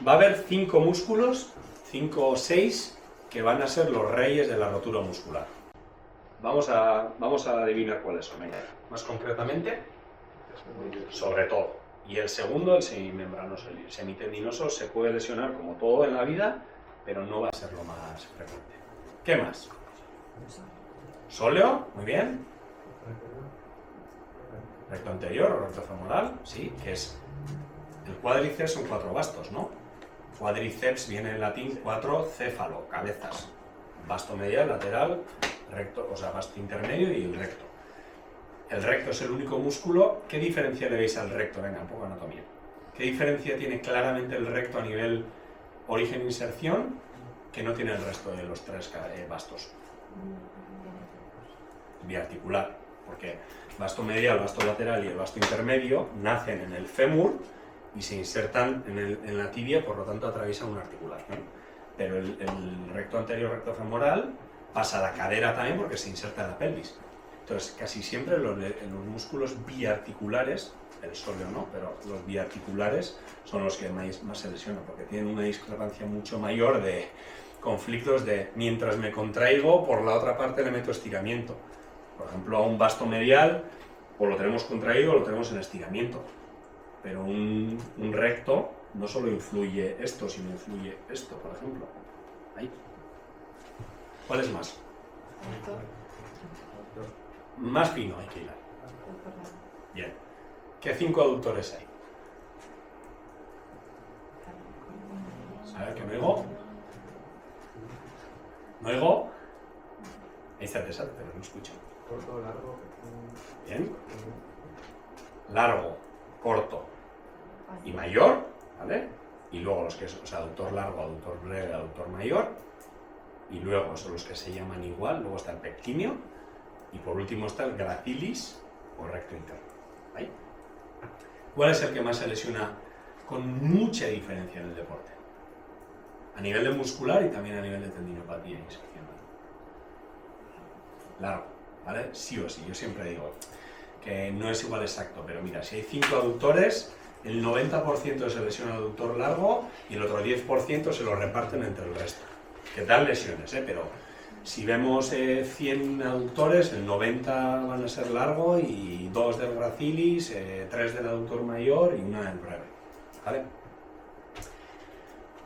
Va a haber 5 músculos, 5 o 6, que van a ser los reyes de la rotura muscular. Vamos a adivinar cuáles son. Más concretamente, sobre todo. Y el segundo, el semimembranoso, el semitendinoso, se puede lesionar como todo en la vida, pero no va a ser lo más frecuente. ¿Qué más? Sóleo, muy bien. Recto anterior o recto femoral, sí, que es... El cuádriceps son 4 bastos, ¿no? Cuádriceps viene en latín 4 céfalo, cabezas. Basto medial, lateral, recto, o sea, basto intermedio y el recto. El recto es el único músculo. ¿Qué diferencia le veis al recto? Venga, un poco de anatomía. ¿Qué diferencia tiene claramente el recto a nivel origen-inserción que no tiene el resto de los 3 bastos? Biarticular, porque basto medial, basto lateral y el basto intermedio nacen en el fémur y se insertan en la tibia, por lo tanto atraviesan una articulación. Pero el recto anterior, recto femoral, pasa a la cadera también porque se inserta en la pelvis. Entonces, casi siempre los músculos biarticulares, el sóleo no, pero los biarticulares son los que más se lesionan, porque tienen una discrepancia mucho mayor de conflictos de mientras me contraigo, por la otra parte le meto estiramiento. Por ejemplo, a un basto medial, o lo tenemos contraído o lo tenemos en estiramiento. Pero un recto no solo influye esto, sino influye esto, por ejemplo. Ahí. ¿Cuál es más? Más fino hay que ir. Bien. ¿Qué 5 aductores hay? A ver, que no oigo. ¿No oigo? Ahí está, pero no escucho. Corto, largo. Bien. Largo, corto y mayor, ¿vale? Y luego los que son, o sea, aductor largo, aductor breve, aductor mayor. Y luego son los que se llaman igual. Luego está el pectíneo. Y por último está el gracilis o recto interno. ¿Ahí? ¿Cuál es el que más se lesiona con mucha diferencia en el deporte? A nivel de muscular y también a nivel de tendinopatía e inserción. Largo, ¿vale? Sí o sí. Yo siempre digo que no es igual exacto, pero mira, si hay 5 aductores, el 90% se lesiona el aductor largo y el otro 10% se lo reparten entre el resto. Que dan lesiones, pero si vemos 100 aductores, el 90 van a ser largo y 2 del gracilis, 3 del aductor mayor y 1 del breve, ¿vale?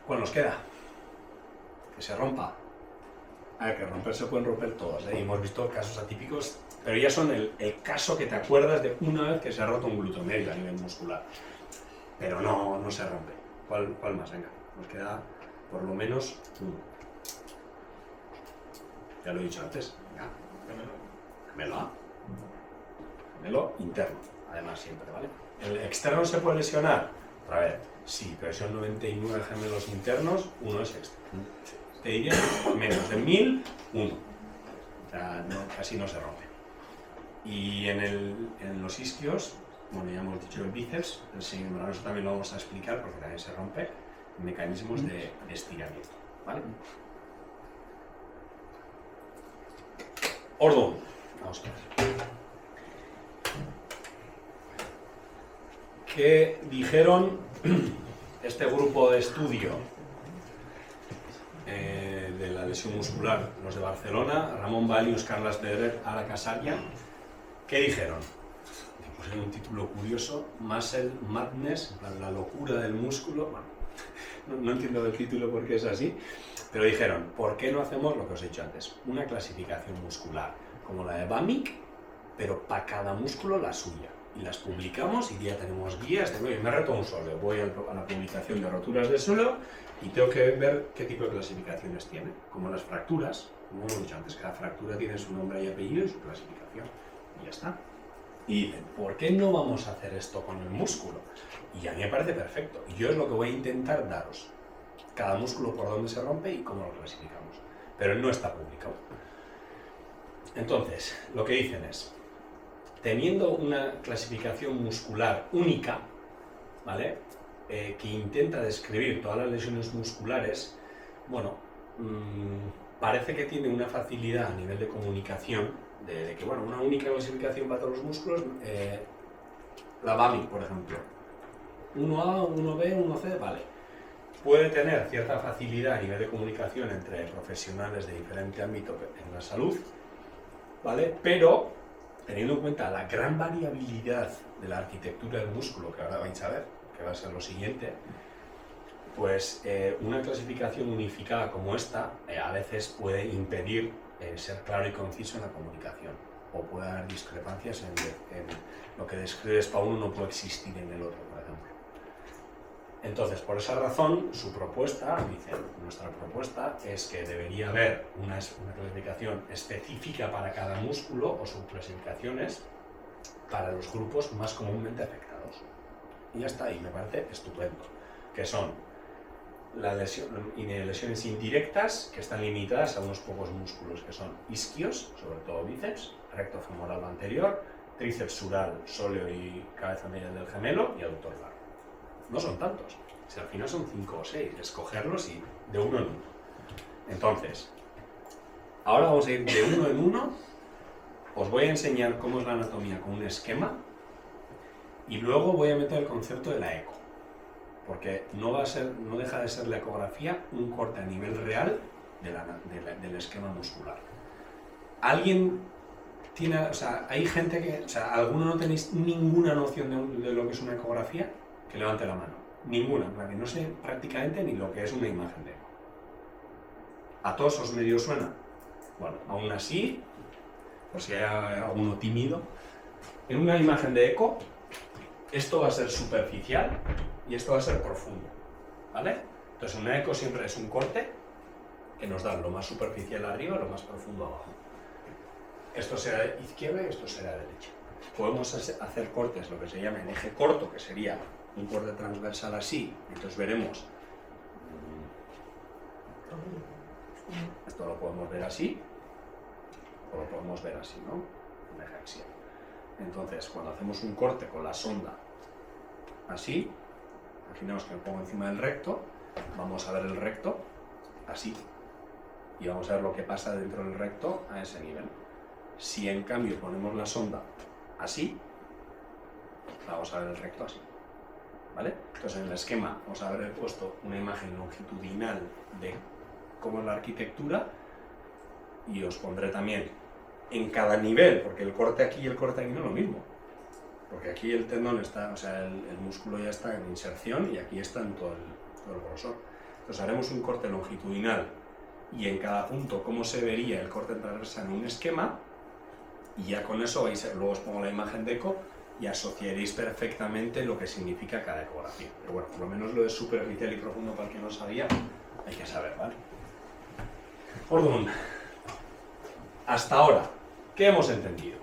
¿Cuál nos queda? Que se rompa. A ver, que romper se pueden romper todos, y hemos visto casos atípicos, pero ya son el caso que te acuerdas de una vez que se ha roto un glúteo medio a nivel muscular. Pero no se rompe. ¿Cuál más? Venga, nos queda por lo menos uno. Ya lo he dicho antes. Venga, gemelo. Gemelo interno, además siempre, ¿vale? ¿El externo se puede lesionar? Otra vez, sí, pero son 99 gemelos internos, uno es externo. Te diría menos de 1000, uno. O sea, casi no se rompe. Y en los isquios, bueno, ya hemos dicho el bíceps, el semimembranoso también lo vamos a explicar porque también se rompe, mecanismos de estiramiento, ¿vale? Ordón. Vamos a ver. ¿Qué dijeron este grupo de estudio de la lesión muscular, los de Barcelona, Ramón Balius, Carles Pedret, Ara Casaria? ¿Qué dijeron? Le pusieron un título curioso, Muscle Madness, en plan, la locura del músculo. Bueno, no entiendo el título porque es así, pero dijeron, ¿por qué no hacemos lo que os he dicho antes? Una clasificación muscular, como la de BAMIC, pero para cada músculo la suya. Y las publicamos y ya tenemos guías de, oye, me reto un sóleo, voy a la publicación de roturas de suelo y tengo que ver qué tipo de clasificaciones tiene, como las fracturas, como hemos dicho antes, cada fractura tiene su nombre y apellido y su clasificación, y ya está. Y dicen, ¿por qué no vamos a hacer esto con el músculo? Y a mí me parece perfecto, y yo es lo que voy a intentar daros, cada músculo por dónde se rompe y cómo lo clasificamos, pero no está publicado. Entonces, lo que dicen es, teniendo una clasificación muscular única, ¿vale? Que intenta describir todas las lesiones musculares, bueno, parece que tiene una facilidad a nivel de comunicación, de que, bueno, una única clasificación para todos los músculos, la BAMIC, por ejemplo, 1A, 1B, 1C, vale. puede tener cierta facilidad a nivel de comunicación entre profesionales de diferente ámbito en la salud, ¿vale? Pero, teniendo en cuenta la gran variabilidad de la arquitectura del músculo, que ahora vais a ver, que va a ser lo siguiente, pues una clasificación unificada como esta a veces puede impedir ser claro y conciso en la comunicación, o puede haber discrepancias en lo que describes para uno no puede existir en el otro, por ejemplo. Entonces, por esa razón, su propuesta, nuestra propuesta, es que debería haber una clasificación específica para cada músculo o subclasificaciones para los grupos más comúnmente afectados. Y ya está, y me parece estupendo, que son lesiones indirectas, que están limitadas a unos pocos músculos, que son isquios, sobre todo bíceps, recto femoral anterior, tríceps sural, sóleo y cabeza media del gemelo y aductor largo. No son tantos, si al final son 5 o 6, escogerlos y de uno en uno. Entonces, ahora vamos a ir de uno en uno, os voy a enseñar cómo es la anatomía con un esquema y luego voy a meter el concepto de la eco, porque no deja de ser la ecografía un corte a nivel real del esquema muscular. ¿Alguien tiene, hay gente que, alguno no tenéis ninguna noción de lo que es una ecografía? Que levante la mano. Ninguna, que no sé prácticamente ni lo que es una imagen de eco. ¿A todos os medio suena? Bueno, aún así, por si hay alguno tímido, en una imagen de eco, esto va a ser superficial y esto va a ser profundo, ¿vale? Entonces una eco siempre es un corte que nos da lo más superficial arriba y lo más profundo abajo. Esto será izquierda y esto será derecha. Podemos hacer cortes, lo que se llama en eje corto, que sería un corte transversal así, entonces veremos, esto lo podemos ver así, o lo podemos ver así, ¿no? Un eje axial. Entonces, cuando hacemos un corte con la sonda así, imaginaos que me pongo encima del recto, vamos a ver el recto así, y vamos a ver lo que pasa dentro del recto a ese nivel. Si en cambio ponemos la sonda así, vamos a ver el recto así, ¿vale? Entonces en el esquema vamos a haber puesto una imagen longitudinal de cómo es la arquitectura y os pondré también en cada nivel, porque el corte aquí y el corte aquí no es lo mismo, porque aquí el tendón está, el músculo ya está en inserción y aquí está en todo el grosor. Entonces haremos un corte longitudinal y en cada punto cómo se vería el corte transversal en un esquema, y ya con eso luego os pongo la imagen de eco y asociaréis perfectamente lo que significa cada ecografía. Pero bueno, por lo menos lo de superficial y profundo, para el que no sabía, hay que saber, ¿vale? Ordun, hasta ahora, ¿qué hemos entendido?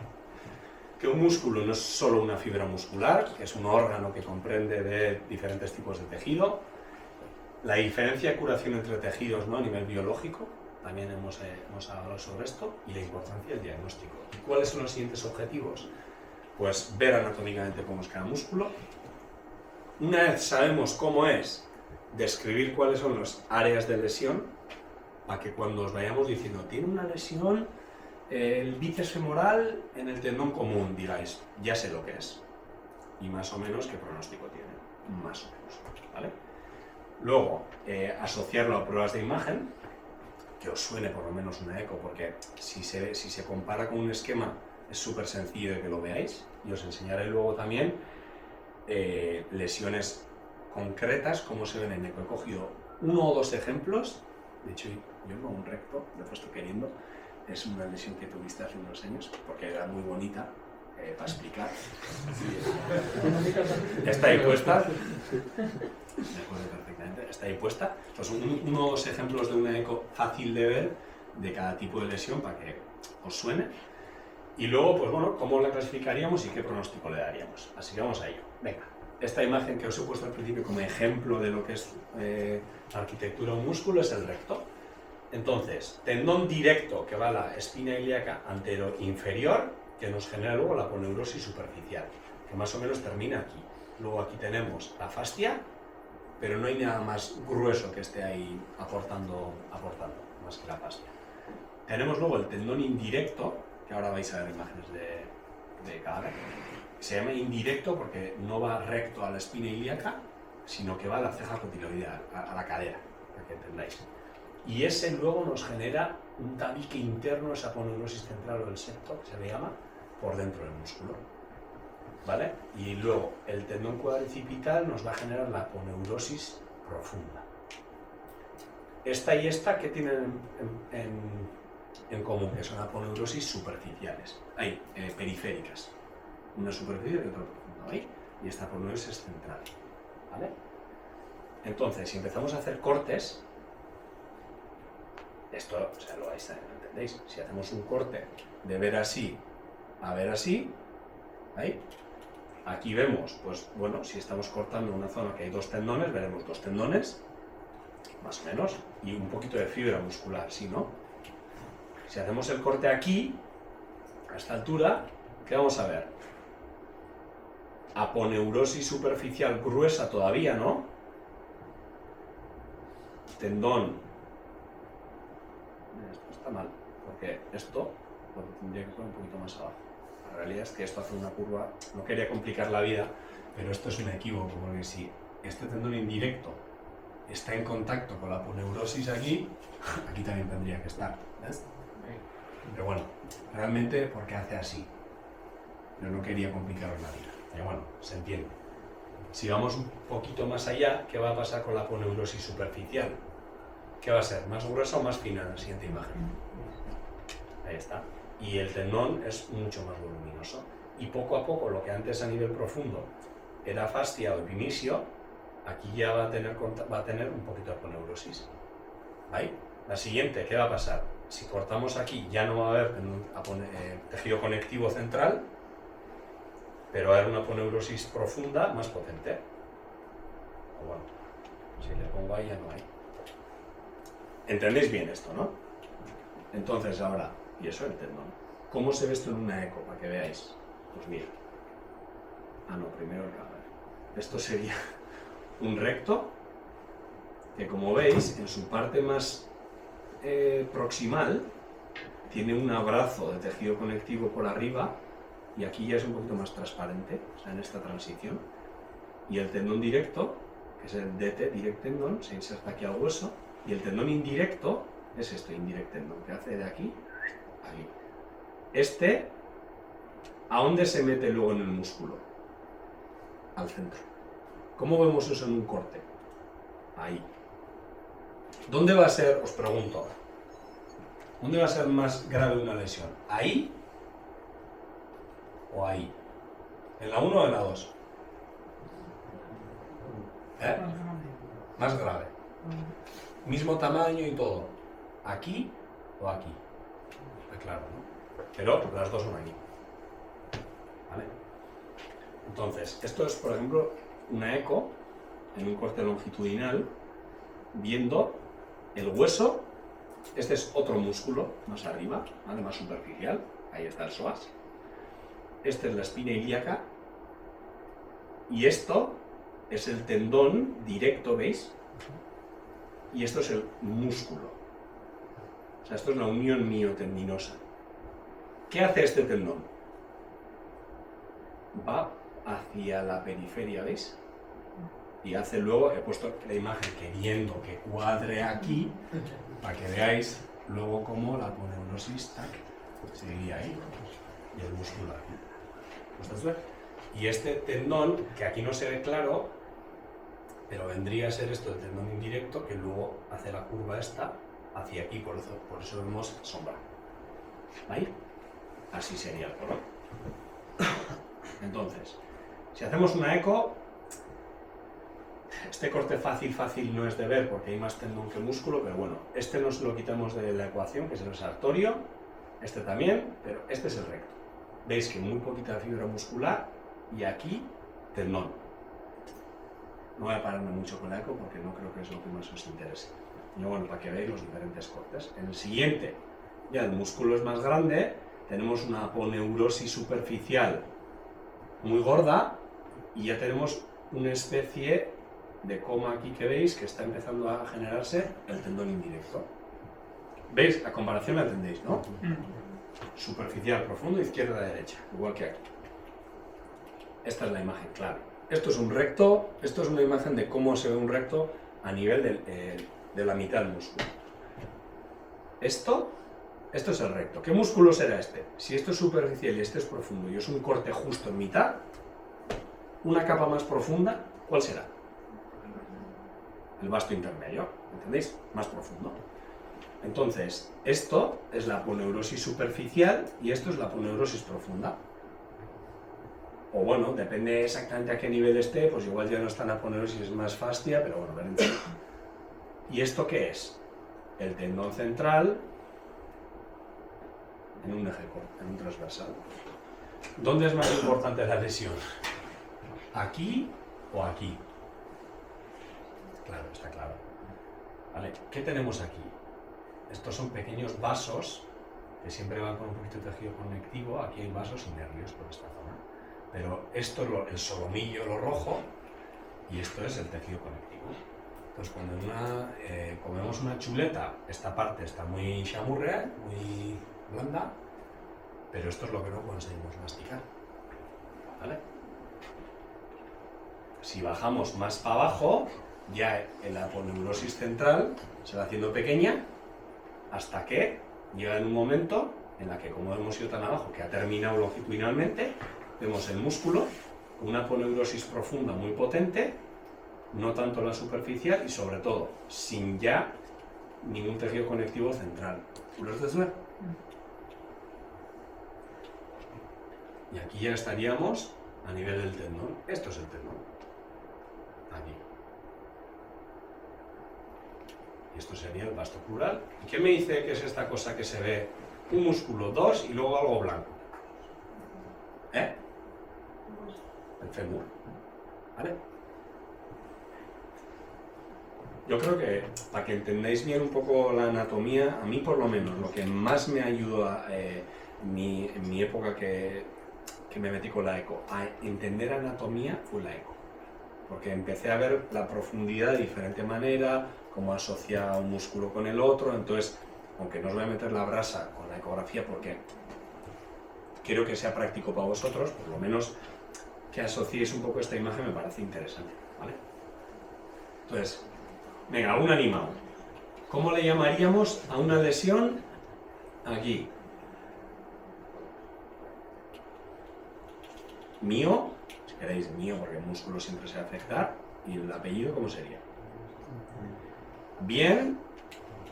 Que un músculo no es solo una fibra muscular, que es un órgano que comprende de diferentes tipos de tejido. La diferencia de curación entre tejidos, ¿no?, a nivel biológico, también hemos hablado sobre esto, y la importancia del diagnóstico. ¿Cuáles son los siguientes objetivos? Pues ver anatómicamente cómo es cada músculo. Una vez sabemos cómo es, describir cuáles son las áreas de lesión, para que cuando os vayamos diciendo, tiene una lesión el bíceps femoral en el tendón común, digáis, ya sé lo que es, y más o menos qué pronóstico tiene, más o menos, ¿vale? Luego, asociarlo a pruebas de imagen, que os suene por lo menos una eco, porque si se compara con un esquema es súper sencillo de que lo veáis, y os enseñaré luego también lesiones concretas, cómo se ven en eco. He cogido 1 o 2 ejemplos, de hecho yo no un recto, lo he puesto queriendo, es una lesión que tuviste hace unos años, porque era muy bonita para explicar. Está ahí puesta. Me acuerdo perfectamente. Está ahí puesta. Pues unos ejemplos de una eco fácil de ver de cada tipo de lesión para que os suene. Y luego, pues bueno, cómo la clasificaríamos y qué pronóstico le daríamos. Así que vamos a ello. Venga. Esta imagen que os he puesto al principio como ejemplo de lo que es arquitectura de un músculo es el recto. Entonces, tendón directo que va a la espina ilíaca antero-inferior, que nos genera luego la aponeurosis superficial, que más o menos termina aquí. Luego aquí tenemos la fascia, pero no hay nada más grueso que esté ahí aportando más que la fascia. Tenemos luego el tendón indirecto, que ahora vais a ver imágenes de cadáver. Se llama indirecto porque no va recto a la espina ilíaca, sino que va a la ceja cotiloidea, a la cadera, para que entendáis. Y ese luego nos genera un tabique interno, esa aponeurosis central o el septo, que se le llama, por dentro del músculo. ¿Vale? Y luego el tendón cuadricipital nos va a generar la aponeurosis profunda. Esta y esta, ¿qué tienen en común? Que son aponeurosis superficiales, periféricas. Una superficial y otra profunda, ¿veis? Y esta aponeurosis central. ¿Vale? Entonces, si empezamos a hacer cortes, esto, o sea, lo entendéis. Si hacemos un corte de ver así a ver así, ¿ahí? Aquí vemos, pues bueno, si estamos cortando una zona que hay dos tendones, veremos dos tendones, más o menos, y un poquito de fibra muscular, ¿sí, no? Si hacemos el corte aquí, a esta altura, ¿qué vamos a ver? Aponeurosis superficial gruesa todavía, ¿no? Tendón. Esto está mal, porque esto lo tendría que poner un poquito más abajo. La realidad es que esto hace una curva, no quería complicar la vida, pero esto es un equívoco, porque si este tendón indirecto está en contacto con la aponeurosis aquí, aquí también tendría que estar, ¿ves? Pero bueno, realmente porque hace así. Yo no quería complicaros la vida, pero bueno, se entiende. Si vamos un poquito más allá, ¿qué va a pasar con la aponeurosis superficial? ¿Qué va a ser? ¿Más gruesa o más fina en la siguiente imagen? Ahí está. Y el tendón es mucho más voluminoso. Y poco a poco, lo que antes a nivel profundo era fascia o epimisio, aquí ya va a tener un poquito de aponeurosis. ¿Ahí? La siguiente, ¿qué va a pasar? Si cortamos aquí, ya no va a haber tejido conectivo central, pero va a haber una aponeurosis profunda más potente. O bueno, si le pongo ahí ya no hay. ¿Entendéis bien esto, no? Entonces ahora, y eso el tendón. ¿Cómo se ve esto en una eco? Para que veáis. Pues mira. Ah, no, primero el cámara. Esto sería un recto que, como veis, en su parte más proximal tiene un abrazo de tejido conectivo por arriba y aquí ya es un poquito más transparente, o sea, en esta transición. Y el tendón directo, que es el DT, direct tendon, se inserta aquí al hueso, y el tendón indirecto es este indirect tendon, que hace de aquí a aquí. Este, ¿a dónde se mete luego en el músculo? Al centro. ¿Cómo vemos eso en un corte? Ahí. ¿Dónde va a ser, os pregunto ahora, dónde va a ser más grave una lesión? ¿Ahí o ahí? ¿En la 1 o en la 2? Más grave. Mismo tamaño y todo. ¿Aquí o aquí? Está claro, ¿no? Pero las dos son aquí. ¿Vale? Entonces, esto es, por ejemplo, una eco en un corte longitudinal, viendo el hueso. Este es otro músculo más arriba, ¿vale? Más superficial. Ahí está el psoas. Esta es la espina ilíaca. Y esto es el tendón directo, ¿veis? Y esto es el músculo. O sea, esto es la unión miotendinosa. ¿Qué hace este tendón? Va hacia la periferia, ¿veis? Y hace luego, he puesto la imagen queriendo que cuadre aquí, para que veáis luego cómo la aponeurosis seguiría ahí, y el músculo aquí. ¿Lo estás viendo? Y este tendón, que aquí no se ve claro, pero vendría a ser esto el tendón indirecto, que luego hace la curva esta hacia aquí, por eso vemos sombra. ¿Ahí? Así sería el color. Entonces, si hacemos una eco, este corte fácil no es de ver porque hay más tendón que músculo, pero bueno, este nos lo quitamos de la ecuación, que es el sartorio, este también, pero este es el recto. Veis que muy poquita fibra muscular y aquí tendón. No voy a pararme mucho con la eco porque no creo que es lo que más os interese. Y bueno, para que veáis los diferentes cortes. En el siguiente, ya el músculo es más grande, tenemos una aponeurosis superficial muy gorda y ya tenemos una especie de coma aquí que veis que está empezando a generarse el tendón indirecto. ¿Veis? La comparación la entendéis, ¿no? Superficial, profundo, izquierda, derecha, igual que aquí. Esta es la imagen clave. Esto es un recto, esto es una imagen de cómo se ve un recto a nivel de la mitad del músculo. Esto es el recto. ¿Qué músculo será este? Si esto es superficial y este es profundo y es un corte justo en mitad, una capa más profunda, ¿cuál será? El vasto intermedio, ¿entendéis? Más profundo. Entonces, esto es la aponeurosis superficial y esto es la aponeurosis profunda. O bueno, depende exactamente a qué nivel esté, pues igual ya no está en aponeurosis, es más fascia, pero bueno, veremos. ¿Y esto qué es? El tendón central en un eje corto, en un transversal. ¿Dónde es más importante la lesión? ¿Aquí o aquí? Claro, está claro. Vale, ¿qué tenemos aquí? Estos son pequeños vasos que siempre van con un poquito de tejido conectivo. Aquí hay vasos y nervios por esta zona. Pero esto es el solomillo, lo rojo, y esto es el tejido conectivo. Entonces, cuando comemos una chuleta, esta parte está muy chamurrea, muy blanda, pero esto es lo que no conseguimos masticar. ¿Vale? Si bajamos más para abajo, ya la aponeurosis central se va haciendo pequeña hasta que llega en un momento en la que, como hemos ido tan abajo, que ha terminado longitudinalmente, vemos el músculo con una aponeurosis profunda muy potente, no tanto la superficial y sobre todo sin ya ningún tejido conectivo central. ¿Lo has ver? Y aquí ya estaríamos a nivel del tendón. Esto es el tendón. Aquí. Y esto sería el vasto plural. ¿Y qué me dice que es esta cosa que se ve? Un músculo, dos y luego algo blanco. ¿Eh? El fémur. ¿Vale? Yo creo que, para que entendáis bien un poco la anatomía, a mí por lo menos, lo que más me ayudó en mi época que me metí con la eco, a entender anatomía fue la eco. Porque empecé a ver la profundidad de diferente manera, cómo asocia un músculo con el otro. Entonces, aunque no os voy a meter la brasa con la ecografía porque quiero que sea práctico para vosotros, por lo menos que asociéis un poco esta imagen me parece interesante, ¿vale? Entonces, venga, un animal. ¿Cómo le llamaríamos a una lesión aquí? Mío, si queréis mío, porque el músculo siempre se va a afectar. ¿Y el apellido cómo sería? Bien,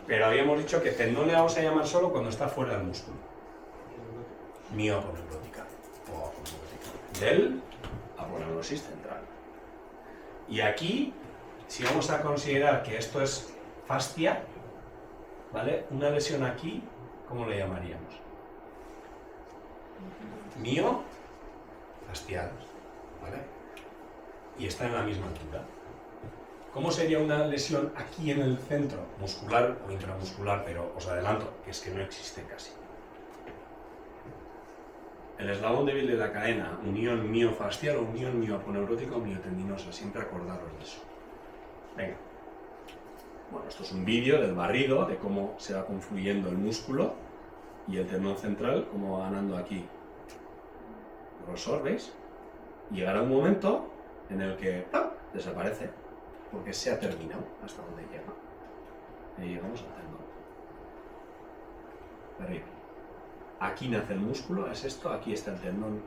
pero habíamos dicho que no le vamos a llamar solo cuando está fuera del músculo. Mioaponeurótica o aponeurótica. Del aponeurosis central. Y aquí, si vamos a considerar que esto es fascia, ¿vale? Una lesión aquí, ¿cómo le llamaríamos? Mio fascial, ¿vale? Y está en la misma altura. ¿Cómo sería una lesión aquí en el centro, muscular o intramuscular? Pero os adelanto, que es que no existe casi. El eslabón débil de la cadena, unión miofascial o unión mioaponeurótica o miotendinosa, siempre acordaros de eso. Venga. Bueno, esto es un vídeo del barrido, de cómo se va confluyendo el músculo y el tendón central, cómo va ganando aquí grosor, ¿veis? Y llegará un momento en el que ¡pam!, desaparece, porque se ha terminado hasta donde llega. Y llegamos al tendón. Arriba. Aquí nace el músculo, es esto, aquí está el tendón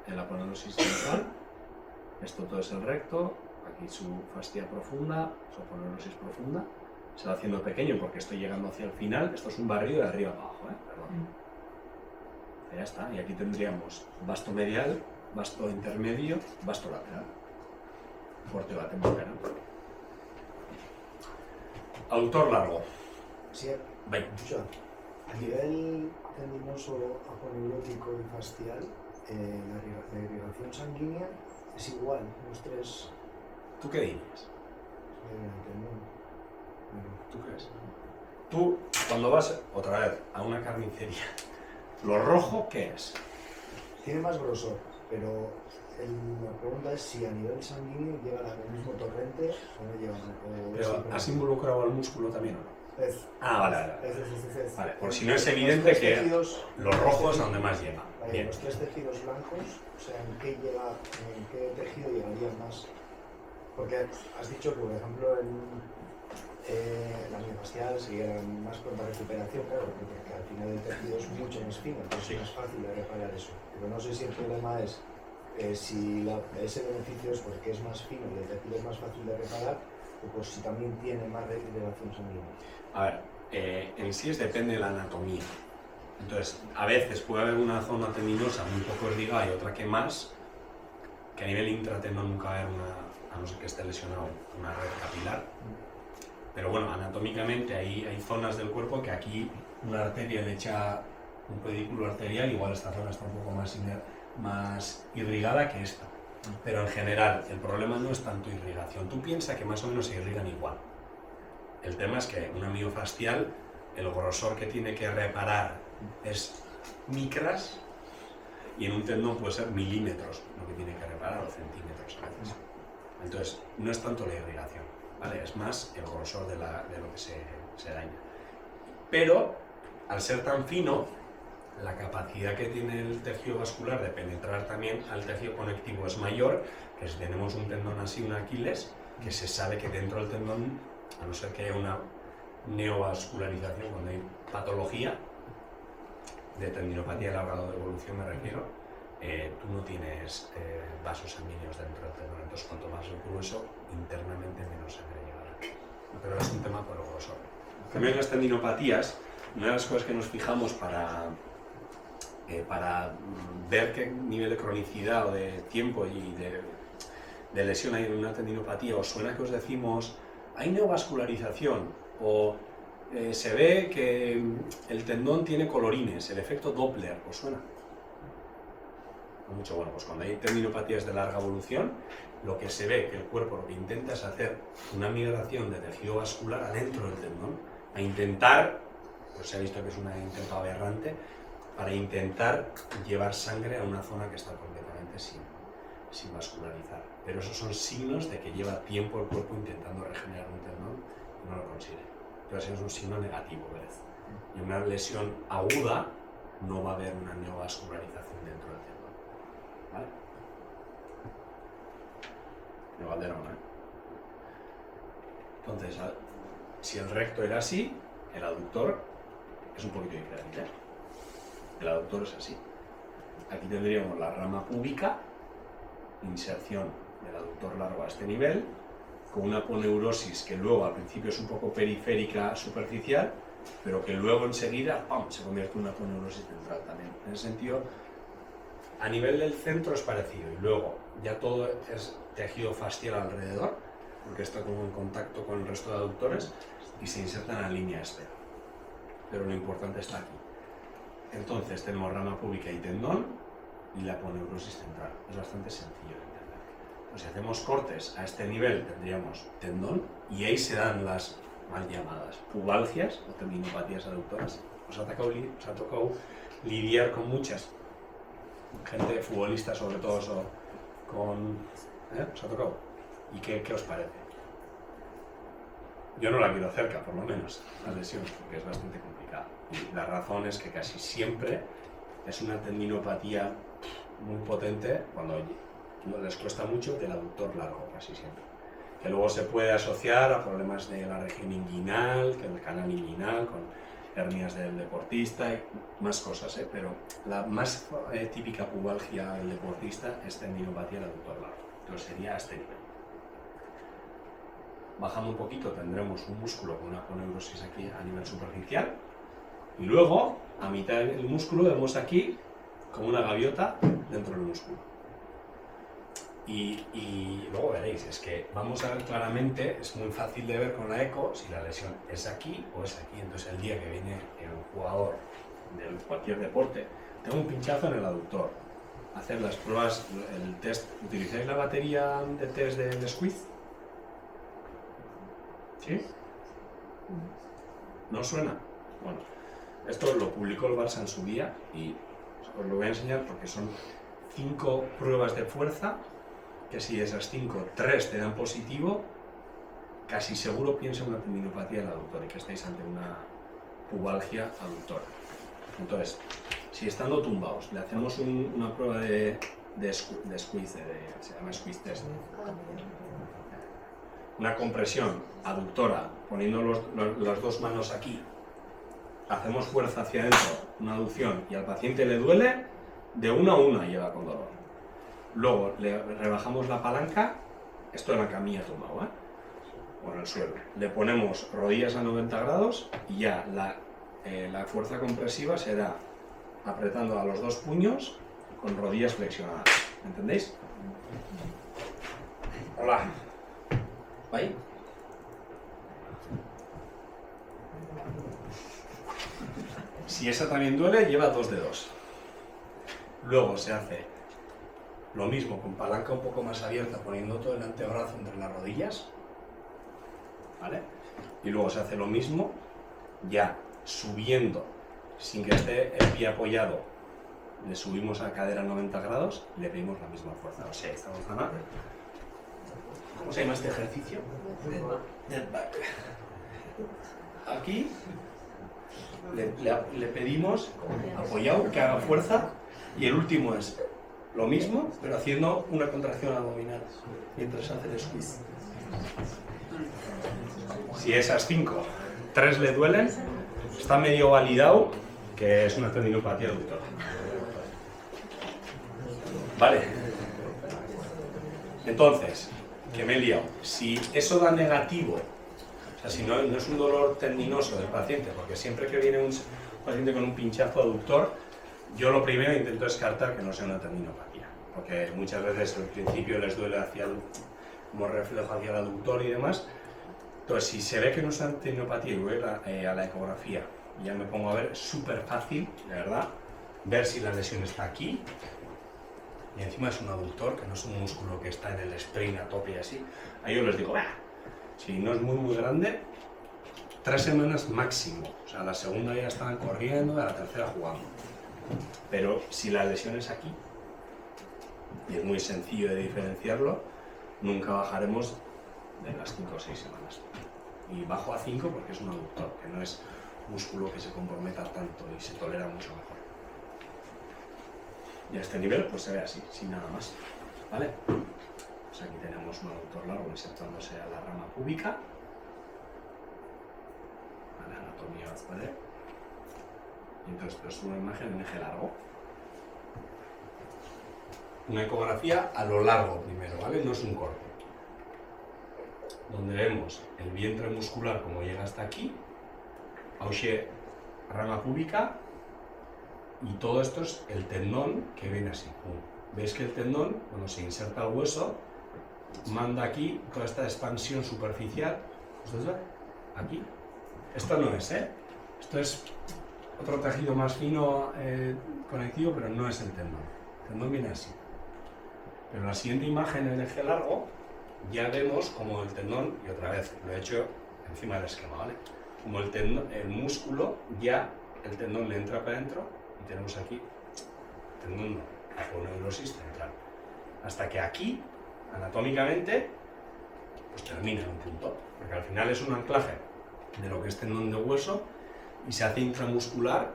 en la aponeurosis central, esto todo es el recto, aquí su fascia profunda, su aponeurosis profunda, se va haciendo pequeño porque estoy llegando hacia el final, esto es un barrido de arriba abajo, perdón. Ya está, y aquí tendríamos vasto medial, vasto intermedio, vasto lateral, fuerte bate temporal. Autor largo. Sí, Ven. a nivel tendinoso, aponeurótico y fascial, la irrigación sanguínea es igual, los tres. ¿Tú qué dirías? Bueno, ¿Tú crees? Tú, cuando vas otra vez a una carnicería, ¿lo rojo qué es? tiene más grosor, pero la pregunta es si a nivel sanguíneo llega al mismo torrente o no llega. Pero ¿has involucrado al músculo también o no? Vale. Ez. Vale, por si no es evidente que los rojos a donde más llega. Bien. Los tres tejidos blancos, o sea, ¿en qué tejido llegarían más? Porque has dicho que, por ejemplo, la miofascial sería más pronta recuperación, claro, porque al final el tejido es mucho más fino, entonces es más fácil de reparar eso. Pero no sé si el problema es si ese beneficio es porque es más fino y el tejido es más fácil de reparar, o pues si también tiene más irrigación sanguínea. A ver, en sí depende de la anatomía. Entonces, a veces puede haber una zona tendinosa muy poco irrigada y otra que más, que a nivel intratendón nunca va a haber a no ser que esté lesionado, una red capilar. Pero bueno, anatómicamente hay zonas del cuerpo que aquí una arteria le echa un pedículo arterial, igual esta zona está un poco más irrigada que esta. Pero en general, el problema no es tanto irrigación. Tú piensas que más o menos se irrigan igual. El tema es que una miofascial, el grosor que tiene que reparar es micras y en un tendón puede ser milímetros lo que tiene que reparar o centímetros a veces. Entonces, no es tanto la irrigación, ¿vale? Es más el grosor de lo que se daña. Pero, al ser tan fino, la capacidad que tiene el tejido vascular de penetrar también al tejido conectivo es mayor, que si tenemos un tendón así, un Aquiles, que se sabe que dentro del tendón, a no ser que haya una neovascularización, cuando hay patología de tendinopatía de larga evolución me refiero, tú no tienes vasos sanguíneos dentro del tendón, entonces cuanto más grueso, internamente menos sangre llegará. Pero es un tema por el grosor. También las tendinopatías, una de las cosas que nos fijamos para ver qué nivel de cronicidad o de tiempo y de lesión hay en una tendinopatía, os suena que os decimos hay neovascularización o se ve que el tendón tiene colorines, el efecto Doppler, ¿os suena? No mucho. Bueno, pues cuando hay tendinopatías de larga evolución, lo que se ve que el cuerpo lo que intenta es hacer una migración de tejido vascular adentro del tendón, a intentar, pues se ha visto que es una intento aberrante, para intentar llevar sangre a una zona que está completamente sin vascularizar. Pero esos son signos de que lleva tiempo el cuerpo intentando regenerar un tendón y no lo consigue. Entonces es un signo negativo, ¿ves? Y una lesión aguda no va a haber una neovascularización dentro del tendón. ¿Vale? De Valderón, ¿eh? Entonces, si el recto era así, el aductor es un poquito diferente. El aductor es así. Aquí tendríamos la rama púbica, inserción del aductor largo a este nivel, con una aponeurosis que luego al principio es un poco periférica, superficial, pero que luego enseguida ¡pum!, se convierte en una aponeurosis central también. En ese sentido, a nivel del centro es parecido y luego ya todo es tejido fascial alrededor, porque está como en contacto con el resto de aductores y se inserta en la línea esfera. Pero lo importante está aquí. Entonces tenemos rama púbica y tendón y la aponeurosis central. Es bastante sencillo de entender. Pues si hacemos cortes a este nivel tendríamos tendón y ahí se dan las mal llamadas pubalgias o tendinopatías aductoras. Os ha tocado lidiar con muchas. Gente futbolista sobre todo os ha tocado. ¿Y qué os parece? Yo no la quiero cerca, por lo menos, la lesión, porque es bastante complicada. Y la razón es que casi siempre es una tendinopatía muy potente cuando les cuesta mucho del aductor largo, casi siempre. Que luego se puede asociar a problemas de la región inguinal, que el canal inguinal, con hernias del deportista y más cosas, pero la más típica pubalgia del deportista es tendinopatía del aductor largo. Entonces sería a este nivel. Bajando un poquito tendremos un músculo con una aponeurosis aquí a nivel superficial y luego a mitad del músculo vemos aquí como una gaviota dentro del músculo y luego veréis, es que vamos a ver claramente, es muy fácil de ver con la eco si la lesión es aquí o es aquí. Entonces el día que viene el jugador de cualquier deporte, tengo un pinchazo en el aductor, hacer las pruebas, el test, ¿utilizáis la batería de test del squeeze? ¿Sí? ¿No suena? Bueno, esto lo publicó el Barça en su día y os lo voy a enseñar porque son 5 pruebas de fuerza, que si de esas 5, 3 te dan positivo, casi seguro piensa en una tendinopatía del aductor y que estáis ante una pubalgia aductora. Entonces, si estando tumbados le hacemos una prueba de squeeze, se llama squeeze test, una compresión aductora, poniendo las dos manos aquí, hacemos fuerza hacia adentro, una aducción, y al paciente le duele, de una a una lleva con dolor. Luego le rebajamos la palanca, esto en la camilla tumbado, o en el suelo. Le ponemos rodillas a 90 grados y ya la fuerza compresiva será apretando a los dos puños con rodillas flexionadas. ¿Entendéis? Hola. ¿Ahí? Si esa también duele, lleva 2 dedos. Luego se hace lo mismo con palanca un poco más abierta, poniendo todo el antebrazo entre las rodillas. ¿Vale? Y luego se hace lo mismo, ya subiendo, sin que esté el pie apoyado, le subimos a cadera a 90 grados y le pedimos la misma fuerza. O sea, estamos ganando. ¿Cómo se llama este ejercicio? Dead back. Aquí le pedimos apoyado, que haga fuerza, y el último es lo mismo, pero haciendo una contracción abdominal mientras hace el squeeze. Si esas 5, 3 le duelen, está medio validado que es una tendinopatía aductora. Vale. Entonces, que me he liado. Si eso da negativo, o sea, si no es un dolor tendinoso del paciente, porque siempre que viene un paciente con un pinchazo aductor, yo lo primero intento descartar que no sea una tendinopatía, porque muchas veces al principio les duele como reflejo hacia el aductor y demás. Entonces, si se ve que no es una tendinopatía y voy a la ecografía y ya me pongo a ver, es súper fácil, de verdad, ver si la lesión está aquí. Y encima es un aductor, que no es un músculo que está en el spring a tope y así. Ahí yo les digo, si no es muy grande, 3 semanas máximo. O sea, la segunda ya estaban corriendo, a la tercera jugando. Pero si la lesión es aquí, y es muy sencillo de diferenciarlo, nunca bajaremos de las 5 o 6 semanas. Y bajo a 5 porque es un aductor, que no es músculo que se comprometa tanto y se tolera mucho mejor. Y a este nivel pues se ve así, sin nada más, ¿vale? Pues aquí tenemos un aductor largo insertándose a la rama púbica, a la anatomía vascular, y entonces esto es una imagen en eje largo. Una ecografía a lo largo primero, ¿vale? No es un corte. Donde vemos el vientre muscular como llega hasta aquí, auxe rama púbica, y todo esto es el tendón que viene así. Veis que el tendón, cuando se inserta el hueso, manda aquí toda esta expansión superficial. ¿Ustedes ven? Aquí. Esto no es, esto es otro tejido más fino conectivo, pero no es el tendón. El tendón viene así. Pero en la siguiente imagen, en el eje largo, ya vemos como el tendón, y otra vez lo he hecho encima del esquema, ¿vale? Como el tendón, el músculo, ya el tendón le entra para adentro. Y tenemos aquí tendón, aponeurosis central. Hasta que aquí, anatómicamente, pues termina en un punto. Porque al final es un anclaje de lo que es tendón de hueso y se hace intramuscular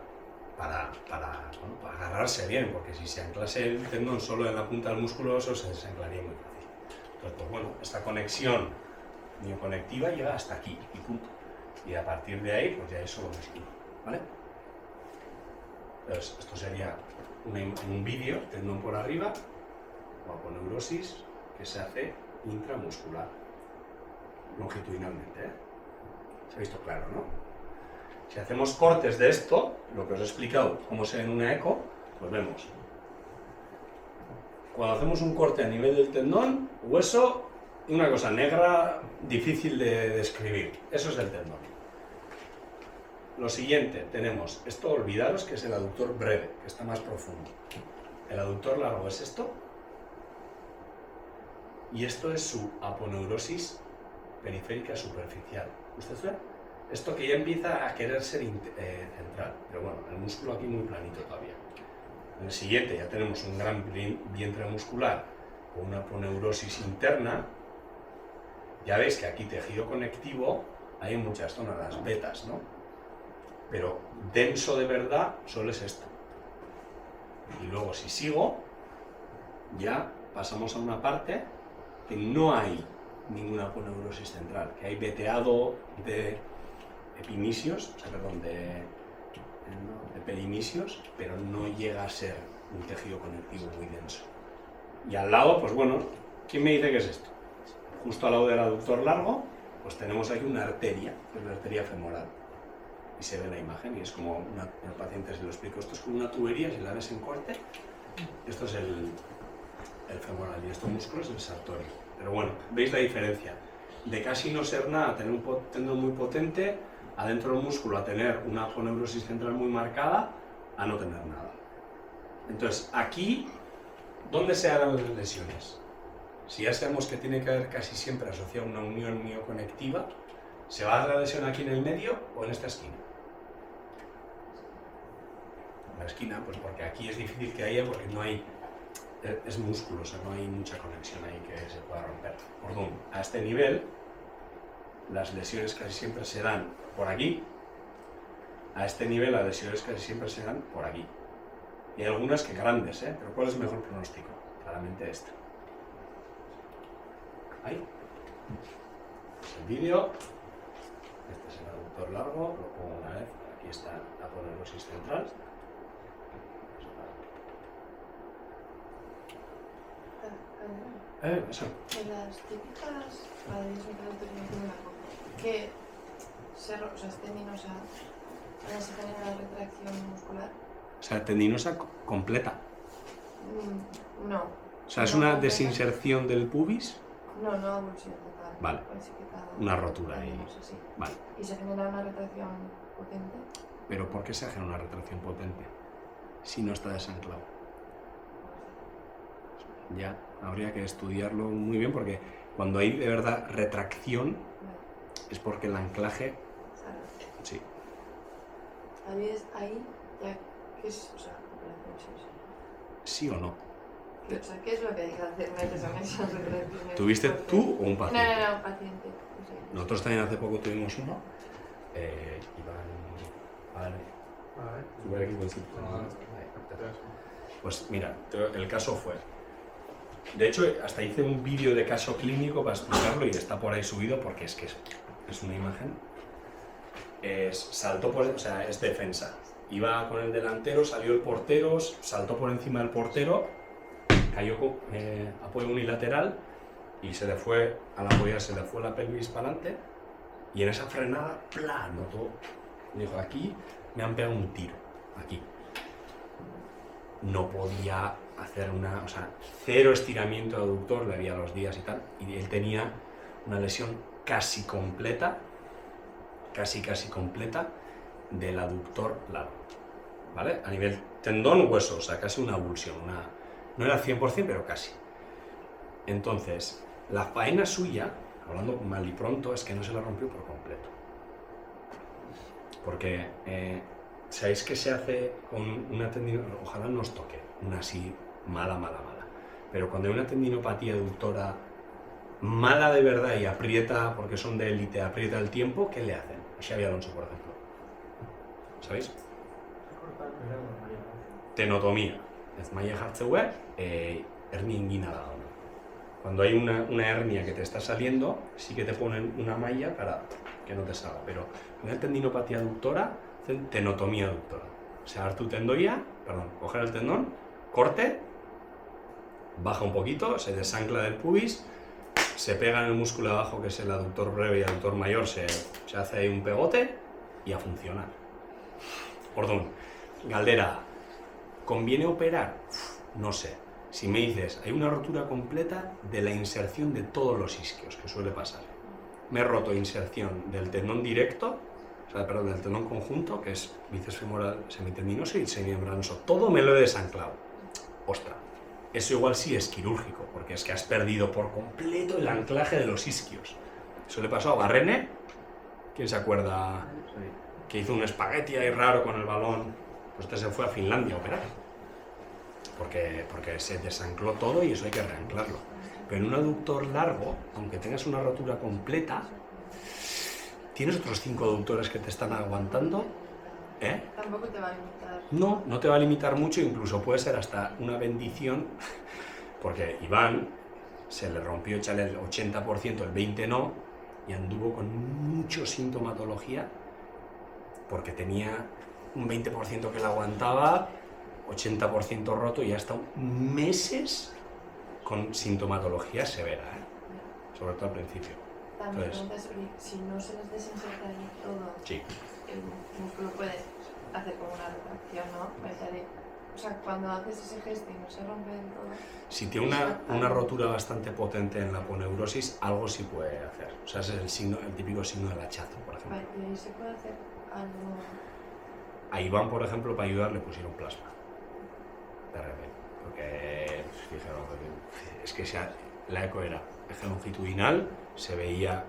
para agarrarse bien, porque si se anclase el tendón solo en la punta del músculo, eso se desanclaría muy fácil. Entonces, pues bueno, esta conexión mioconectiva llega hasta aquí y punto. Y a partir de ahí, pues ya es solo músculo, ¿vale? Entonces, esto sería un vídeo, tendón por arriba, o aponeurosis, que se hace intramuscular, longitudinalmente, Se ha visto claro, ¿no? Si hacemos cortes de esto, lo que os he explicado, cómo se ve en una eco, pues vemos. Cuando hacemos un corte a nivel del tendón, hueso, una cosa negra, difícil de describir. Eso es el tendón. Lo siguiente, tenemos esto, olvidaros que es el aductor breve, que está más profundo. El aductor largo es esto. Y esto es su aponeurosis periférica superficial. ¿Usted ve? Esto que ya empieza a querer ser central, pero bueno, el músculo aquí muy planito todavía. En el siguiente ya tenemos un gran vientre muscular con una aponeurosis interna, Ya veis que aquí tejido conectivo hay en muchas zonas, las betas, ¿no? Pero denso de verdad solo es esto. Y luego si sigo, ya pasamos a una parte que no hay ninguna aponeurosis central, que hay veteado de epimisios, o sea, perdón, de perimisios, pero no llega a ser un tejido conectivo muy denso. Y al lado, pues bueno, ¿quién me dice que es esto? Justo al lado del aductor largo, pues tenemos aquí una arteria, que es la arteria femoral. Y se ve la imagen y es como, el paciente se lo explico, esto es como una tubería, si la ves en corte, esto es el femoral y estos músculos es el sartorio. Pero bueno, veis la diferencia de casi no ser nada, tener un tendón muy potente, adentro del músculo a tener una aponeurosis central muy marcada, a no tener nada. Entonces, aquí, ¿dónde se harán las lesiones? Si ya sabemos que tiene que haber casi siempre asociada una unión mioconectiva, ¿se va a dar la lesión aquí en el medio o en esta esquina? En la esquina, pues porque aquí es difícil que haya porque no hay, es músculo, o sea, no hay mucha conexión ahí que se pueda romper. Perdón, a este nivel, las lesiones casi siempre se dan por aquí, a este nivel las lesiones casi siempre se dan por aquí. Y hay algunas que grandes, pero ¿cuál es el mejor pronóstico? Claramente esta. Ahí. Es el vídeo. Este es el aductor largo, lo pongo una vez. Aquí está la aponeurosis central. Eso. En las típicas padres que es tendinosa, ahora se genera retracción muscular. O sea, tendinosa completa. No. O sea, es No una completa. desinserción del pubis. No, no avulsión total. Vale. Una rotura ahí. Sí. Vale. Y se genera una retracción potente. Pero ¿por qué se genera una retracción potente si no está desanclado? Ya, habría que estudiarlo muy bien porque cuando hay de verdad retracción es porque el anclaje... Sí. Ahí ya, ¿qué es? O sea, ¿Sí o no? o sea, ¿qué es lo que hay que hacer con esas retracciones? ¿Tuviste tú o un paciente? No, un paciente. Sí. Nosotros también hace poco tuvimos uno. Pues mira, el caso fue... De hecho, hasta hice un vídeo de caso clínico para explicarlo y está por ahí subido porque es que es una imagen. Saltó por... O sea, es defensa. Iba con el delantero, salió el portero, saltó por encima del portero, cayó con apoyo unilateral y se le fue a la apoyar, se le fue la pelvis para adelante y en esa frenada, ¡plá! Notó, dijo, aquí me han pegado un tiro, aquí. No podía hacer una, o sea, cero estiramiento de aductor, le había los días y tal, y él tenía una lesión casi completa del aductor largo, ¿vale? A nivel tendón, hueso, o sea, casi una avulsión, no era 100%, pero casi. Entonces, la faena suya, hablando mal y pronto, es que no se la rompió por completo. Porque, ¿sabéis qué se hace con una tendinopatía? Ojalá no os toque una así mala, pero cuando hay una tendinopatía aductora mala de verdad y aprieta, porque son de élite, aprieta el tiempo, ¿qué le hacen? A Xabi Alonso, por ejemplo. ¿Sabéis? Tenotomía. Ez maila jartzeue, hernia inguinal. Cuando hay una hernia que te está saliendo, sí que te ponen una malla para que no te salga. Pero una tendinopatía aductora, hacen tenotomía aductora. O sea, tu tendoía, coger el tendón, corte, baja un poquito, se desancla del pubis, se pega en el músculo de abajo, que es el aductor breve y el aductor mayor, se hace ahí un pegote y a funcionar. Perdón, galdera, ¿conviene operar? No sé. Si me dices, hay una rotura completa de la inserción de todos los isquios, que suele pasar. Me he roto inserción del tendón directo, del tendón conjunto, que es bíceps femoral semitendinoso y semimembranoso. Todo me lo he desanclado. Ostras, eso igual sí es quirúrgico, porque es que has perdido por completo el anclaje de los isquios. Eso le pasó a Barrene. ¿Quién se acuerda? Que hizo un espagueti ahí raro con el balón. Pues este se fue a Finlandia a operar. Porque se desancló todo y eso hay que reanclarlo. Pero en un aductor largo, aunque tengas una rotura completa, tienes otros 5 aductores que te están aguantando, ¿eh? Tampoco te va a limitar. No, no te va a limitar mucho, incluso puede ser hasta una bendición, porque Iván se le rompió echarle el 80%, el 20% no, y anduvo con mucha sintomatología, porque tenía un 20% que le aguantaba, 80% roto, y ha estado meses con sintomatología severa, ¿eh? Sobre todo al principio. También Entonces, preguntas, oye, si no se les desinserta del todo, sí. el músculo puede hacer como una retracción, ¿no? O sea, cuando haces ese gesto y no se rompe del todo... Si tiene una rotura bastante potente en la aponeurosis, algo sí puede hacer. O sea, ese es el típico signo del hachazo, por ejemplo. Vale, y ahí se puede hacer algo... A Iván, por ejemplo, para ayudar le pusieron plasma. PRP. Porque dijeron, es que la eco era eje longitudinal, se veía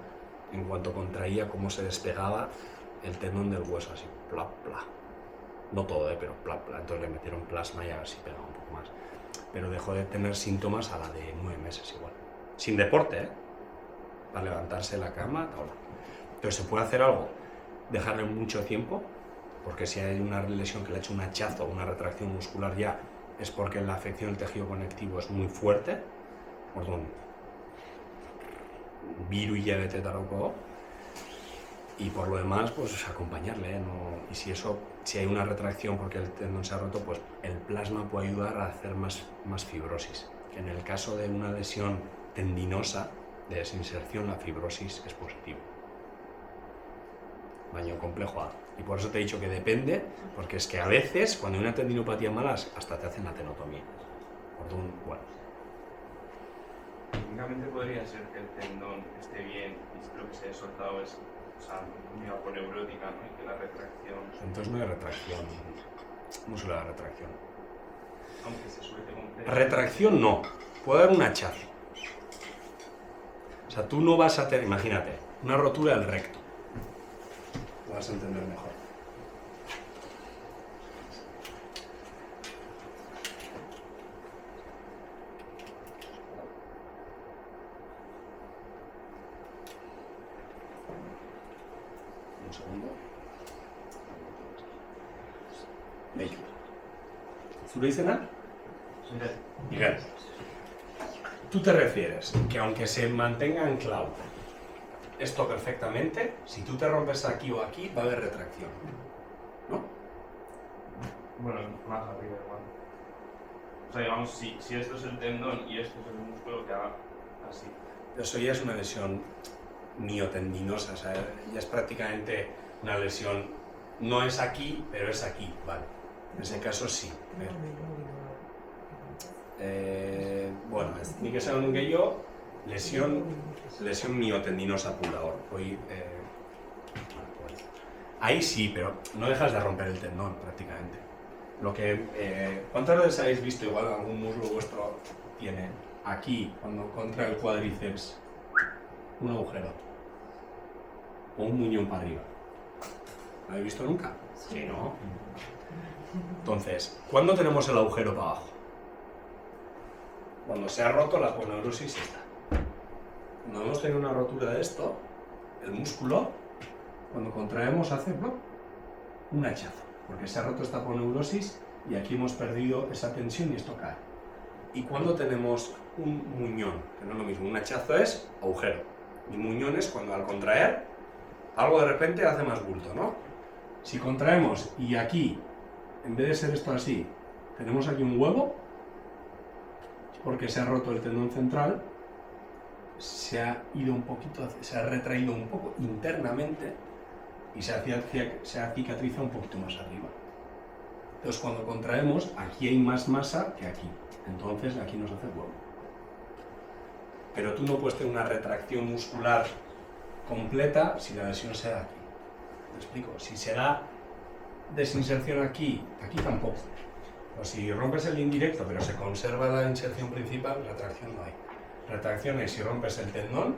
en cuanto contraía cómo se despegaba el tendón del hueso, así, pla, pla. No todo, pero pla, pla. Entonces le metieron plasma y a ver si pegaba un poco más. Pero dejó de tener síntomas a la de 9 meses igual. Sin deporte, ¿eh? Para levantarse de la cama, tabla. Pero se puede hacer algo, dejarle mucho tiempo, porque si hay una lesión que le ha hecho un hachazo o una retracción muscular ya, es porque la afección del tejido conectivo es muy fuerte, perdón, virus y diabetes taroco, y por lo demás, pues acompañarle, ¿eh? Y si hay una retracción porque el tendón se ha roto, pues el plasma puede ayudar a hacer más fibrosis. En el caso de una lesión tendinosa de desinserción, la fibrosis es positiva. Baño complejo A. Y por eso te he dicho que depende, porque es que a veces, cuando hay una tendinopatía mala, hasta te hacen la tenotomía. Bueno. Técnicamente podría ser que el tendón esté bien y lo que se haya soltado es muy aponeurótica, ¿no? Y que la retracción... Entonces no hay retracción, no suele haber retracción. Aunque se suelte completo. Retracción no, puede haber un hachazo. O sea, tú no vas a tener, imagínate, una rotura del recto. Lo vas a entender mejor. Un segundo. Bello. ¿Tú le dices nada? Miguel. Tú te refieres que aunque se mantenga anclado esto perfectamente, si tú te rompes aquí o aquí, va a haber retracción, ¿no? Bueno, más arriba igual. O sea, digamos, si esto es el tendón y esto es el músculo, que haga así. Eso ya es una lesión miotendinosa, o sea, ya es prácticamente una lesión, no es aquí, pero es aquí, ¿vale? En ese caso sí. Bueno, ni que sea un que yo, lesión miotendinosa pura. Ahí sí, pero no dejas de romper el tendón prácticamente. ¿Cuántas veces habéis visto igual algún muslo vuestro tiene aquí, cuando contra el cuádriceps, un agujero o un muñón para arriba? ¿Lo habéis visto nunca? Sí, ¿no? Entonces, ¿cuándo tenemos el agujero para abajo? Cuando se ha roto la aponeurosis esta. Cuando hemos tenido una rotura de esto, el músculo, cuando contraemos, hace un hachazo, porque se ha roto esta aponeurosis y aquí hemos perdido esa tensión y esto cae. Y cuando tenemos un muñón, que no es lo mismo, un hachazo es agujero, y muñón es cuando al contraer, algo de repente hace más bulto, ¿no? Si contraemos y aquí, en vez de ser esto así, tenemos aquí un huevo, porque se ha roto el tendón central, se ha ido un poquito, se ha retraído un poco internamente y se ha cicatrizado un poquito más arriba. Entonces cuando contraemos, aquí hay más masa que aquí, entonces aquí nos hace huevo. Pero tú no puedes tener una retracción muscular completa si la lesión se da aquí. ¿Me explico? Si se da desinserción aquí, aquí tampoco. O si rompes el indirecto pero se conserva la inserción principal, retracción no hay. Retracción es si rompes el tendón